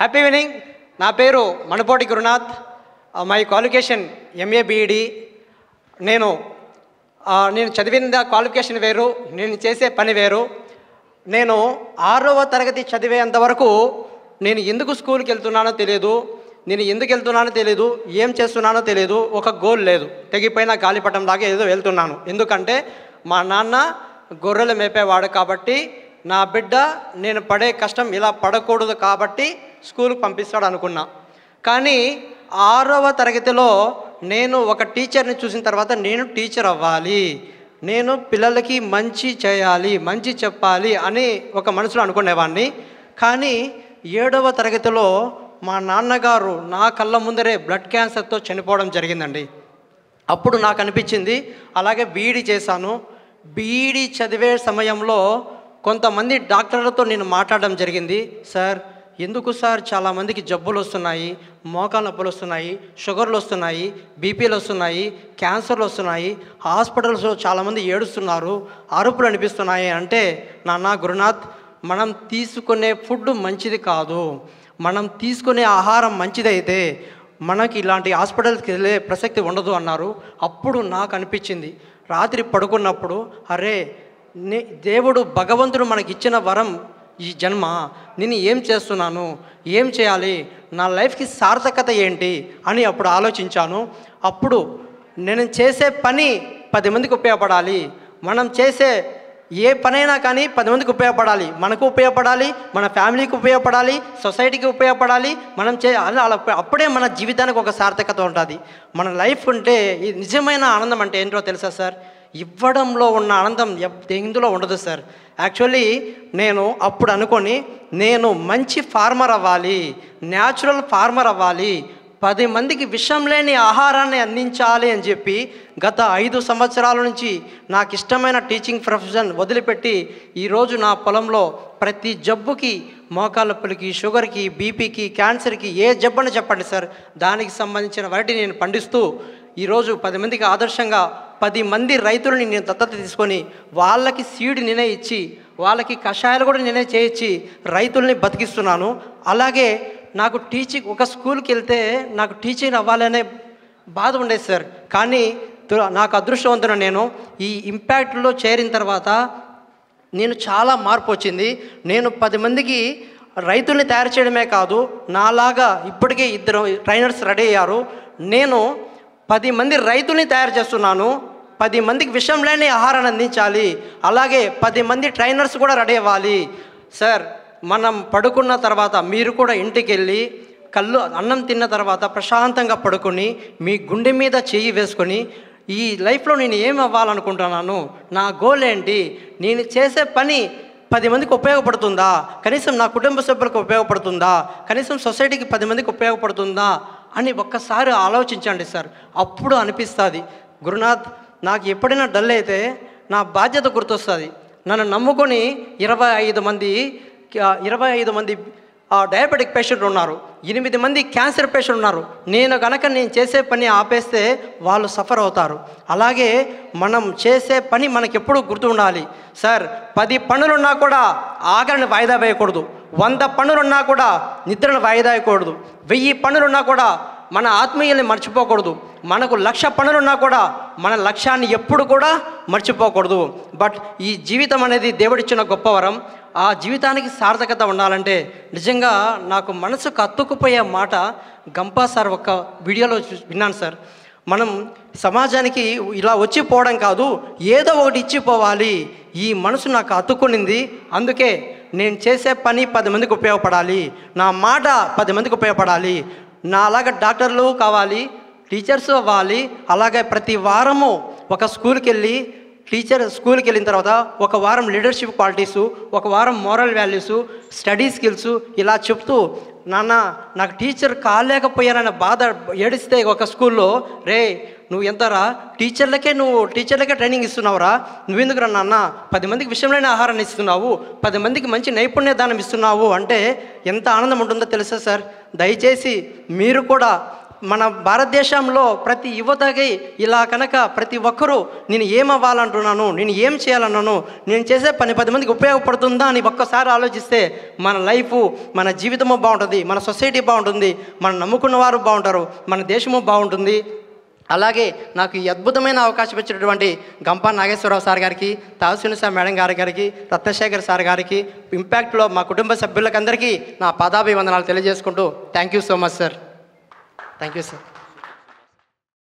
Happy evening. నా పేరు Manipoti Gurunath. My qualification MA BEd. నేను చదివిన క్వాలిఫికేషన్ వేరు, నేను చేసే పని వేరు. నేను 6వ తరగతి చదివేంతవరకు నేను ఎందుకు స్కూల్కి వెళ్తున్నానో తెలియదు, నేను ఎందుకు వెళ్తున్నానో తెలియదు, ఏం చేస్తున్నానో తెలియదు. ఒక గోల్ లేదు, తెగిపోయిన గాలిపటం లాగా ఏదో వెళ్తున్నాను. ఎందుకంటే మా నాన్న గొర్రెలు మేపేవాడు కాబట్టి, నా బిడ్డ నేను పడే కష్టం ఇలా పడకూడదు కాబట్టి స్కూల్కి పంపిస్తాడు అనుకున్నా. కానీ 6వ తరగతిలో నేను ఒక టీచర్ని చూసిన తర్వాత నేను టీచర్ అవ్వాలి, నేను పిల్లలకి మంచి చేయాలి, మంచి చెప్పాలి అని ఒక మనసులో అనుకునేవాడిని. కానీ 7వ తరగతిలో మా నాన్నగారు నా కళ్ళ ముందరే బ్లడ్ క్యాన్సర్తో చనిపోవడం జరిగిందండి. అప్పుడు నాకు అనిపించింది, అలాగే బీఈడి చేశాను. బీఈడి చదివే సమయంలో కొంతమంది డాక్టర్లతో నేను మాట్లాడడం జరిగింది. సార్, ఎందుకు సార్ చాలామందికి జబ్బులు వస్తున్నాయి, మోకాలు నొప్పులు వస్తున్నాయి, షుగర్లు వస్తున్నాయి, బీపీలు వస్తున్నాయి, క్యాన్సర్లు వస్తున్నాయి, హాస్పిటల్స్లో చాలామంది ఏడుస్తున్నారు, అరుపులు అనిపిస్తున్నాయి అంటే, నాన్న గురునాథ్, మనం తీసుకునే ఫుడ్ మంచిది కాదు, మనం తీసుకునే ఆహారం మంచిదైతే మనకి ఇలాంటి హాస్పిటల్స్కి వెళ్ళే ప్రసక్తి ఉండదు అన్నారు. అప్పుడు నాకు అనిపించింది, రాత్రి పడుకున్నప్పుడు, అరే దేవుడు భగవంతుడు మనకిచ్చిన వరం ఈ జన్మ, నేను ఏం చేస్తున్నాను, ఏం చేయాలి, నా లైఫ్కి సార్థకత ఏంటి అని అప్పుడు ఆలోచించాను. అప్పుడు నేను చేసే పని 10 మందికి ఉపయోగపడాలి, మనం చేసే ఏ పనైనా కానీ 10 మందికి ఉపయోగపడాలి, మనకు ఉపయోగపడాలి, మన ఫ్యామిలీకి ఉపయోగపడాలి, సొసైటీకి ఉపయోగపడాలి. మనం అలా అప్పుడే మన జీవితానికి ఒక సార్థకత ఉంటుంది. మన లైఫ్ ఉంటే ఈ నిజమైన ఆనందం అంటే ఏంటో తెలుసా సార్? ఇవ్వడంలో ఉన్న ఆనందం ఎందులో ఉండదు సార్. యాక్చువల్లీ నేను అప్పుడు అనుకొని నేను మంచి ఫార్మర్ అవ్వాలి, న్యాచురల్ ఫార్మర్ అవ్వాలి, 10 మందికి విషం లేని ఆహారాన్ని అందించాలి అని చెప్పి గత 5 సంవత్సరాల నుంచి నాకు ఇష్టమైన టీచింగ్ ప్రొఫెషన్ వదిలిపెట్టి ఈరోజు నా పొలంలో ప్రతి జబ్బుకి, మోకాళ్ళ నొప్పులకి, షుగర్కి, బీపీకి, క్యాన్సర్కి, ఏ జబ్బని చెప్పండి సార్, దానికి సంబంధించిన వాటిని నేను పండిస్తూ ఈరోజు 10 మందికి ఆదర్శంగా 10 మంది రైతులని నేను దత్తత తీసుకొని వాళ్ళకి సీడ్ నేనే ఇచ్చి, వాళ్ళకి కషాయాలు కూడా నేనే చేయించి రైతుల్ని బతికిస్తున్నాను. అలాగే నాకు టీచింగ్, ఒక స్కూల్కి వెళ్తే నాకు టీచింగ్ అవ్వాలనే బాధ ఉండేది సార్. కానీ నాకు అదృష్టవంతున నేను ఈ ఇంపాక్ట్లో చేరిన తర్వాత నేను చాలా మార్పు వచ్చింది. నేను 10 మందికి రైతుల్ని తయారు చేయడమే కాదు, నాలాగా ఇప్పటికే 2 ట్రైనర్స్ రెడీ అయ్యారు. నేను 10 మంది రైతుల్ని తయారు చేస్తున్నాను, 10 మందికి విషం లేని ఆహారాన్ని అందించాలి, అలాగే 10 మంది ట్రైనర్స్ కూడా రెడీ అవ్వాలి. సార్, మనం పడుకున్న తర్వాత మీరు కూడా ఇంటికి వెళ్ళి అన్నం తిన్న తర్వాత ప్రశాంతంగా పడుకొని మీ గుండె మీద చెయ్యి వేసుకొని, ఈ లైఫ్లో నేను ఏం అవ్వాలనుకుంటున్నాను, నా గోల్ ఏంటి, నేను చేసే పని 10 మందికి ఉపయోగపడుతుందా, కనీసం నా కుటుంబ సభ్యులకు ఉపయోగపడుతుందా, కనీసం సొసైటీకి 10 మందికి ఉపయోగపడుతుందా అని ఒక్కసారి ఆలోచించండి సార్. అప్పుడు అనిపిస్తుంది, గురునాథ్, నాకు ఎప్పుడైనా డల్ అయితే నా బాధ్యత గుర్తొస్తుంది. నన్ను నమ్ముకొని 25 మంది డయాబెటిక్ పేషెంట్లు ఉన్నారు, 8 మంది క్యాన్సర్ పేషెంట్ ఉన్నారు. నేను చేసే పని ఆపేస్తే వాళ్ళు సఫర్ అవుతారు. అలాగే మనం చేసే పని మనకి ఎప్పుడూ గుర్తు ఉండాలి సార్. 10 పనులున్నా కూడా ఆకలిని వాయిదా వేయకూడదు, 100 పనులున్నా కూడా నిద్రను వాయిదా వేయకూడదు, 1000 పనులున్నా కూడా మన ఆత్మీయుల్ని మర్చిపోకూడదు, మనకు 1,00,000 పనులున్నా కూడా మన లక్ష్యాన్ని ఎప్పుడు కూడా మర్చిపోకూడదు. బట్ ఈ జీవితం అనేది దేవుడిచ్చిన గొప్ప వరం. ఆ జీవితానికి సార్థకత ఉండాలంటే నిజంగా నాకు మనసుకు అత్తుకుపోయే మాట గంపా సార్ ఒక వీడియోలో విన్నాను సార్. మనం సమాజానికి ఇలా వచ్చిపోవడం కాదు, ఏదో ఒకటి ఇచ్చిపోవాలి. ఈ మనసు నాకు అతుక్కునింది. అందుకే నేను చేసే పని 10 మందికి ఉపయోగపడాలి, నా మాట 10 మందికి ఉపయోగపడాలి. నా అలాగే డాక్టర్లు కావాలి, టీచర్స్ అవ్వాలి. అలాగే ప్రతి వారము ఒక స్కూల్కి వెళ్ళిన తర్వాత ఒక వారం లీడర్షిప్ క్వాలిటీసు, ఒక వారం మోరల్ వాల్యూసు, స్టడీ స్కిల్స్ ఇలా చెప్తూ, నాన్న నాకు టీచర్ కాలేకపోయానన్న బాధ ఏడిస్తే ఒక స్కూల్లో, రే నువ్వు ఎంతరా, టీచర్లకే ట్రైనింగ్ ఇస్తున్నావురా, నువ్వెందుకురా నాన్న 10 మందికి విషయం లేని ఆహారాన్ని ఇస్తున్నావు, 10 మందికి మంచి నైపుణ్య దానం ఇస్తున్నావు అంటే ఎంత ఆనందం ఉంటుందో తెలుసా సార్. దయచేసి మీరు కూడా మన భారతదేశంలో ప్రతి యువతకి ఇలా కనుక ప్రతి ఒక్కరూ నేను ఏమవ్వాలంటున్నాను, నేను ఏం చేయాలన్నాను, నేను చేసే పని 10 మందికి ఉపయోగపడుతుందా అని ఒక్కసారి ఆలోచిస్తే మన లైఫ్, మన జీవితము బాగుంటుంది, మన సొసైటీ బాగుంటుంది, మనం నమ్ముకున్న వారు బాగుంటారు, మన దేశము బాగుంటుంది. అలాగే నాకు ఈ అద్భుతమైన అవకాశం ఇచ్చినటువంటి గంపా నాగేశ్వరరావు సార్ గారికి, తావసినిసా మేడం గారికి, రత్నశేఖర్ సార్ గారికి, ఇంపాక్ట్లో మా కుటుంబ సభ్యులకందరికీ నా పాదాభివందనాలు తెలియజేసుకుంటూ thank you so much sir. Thank you sir.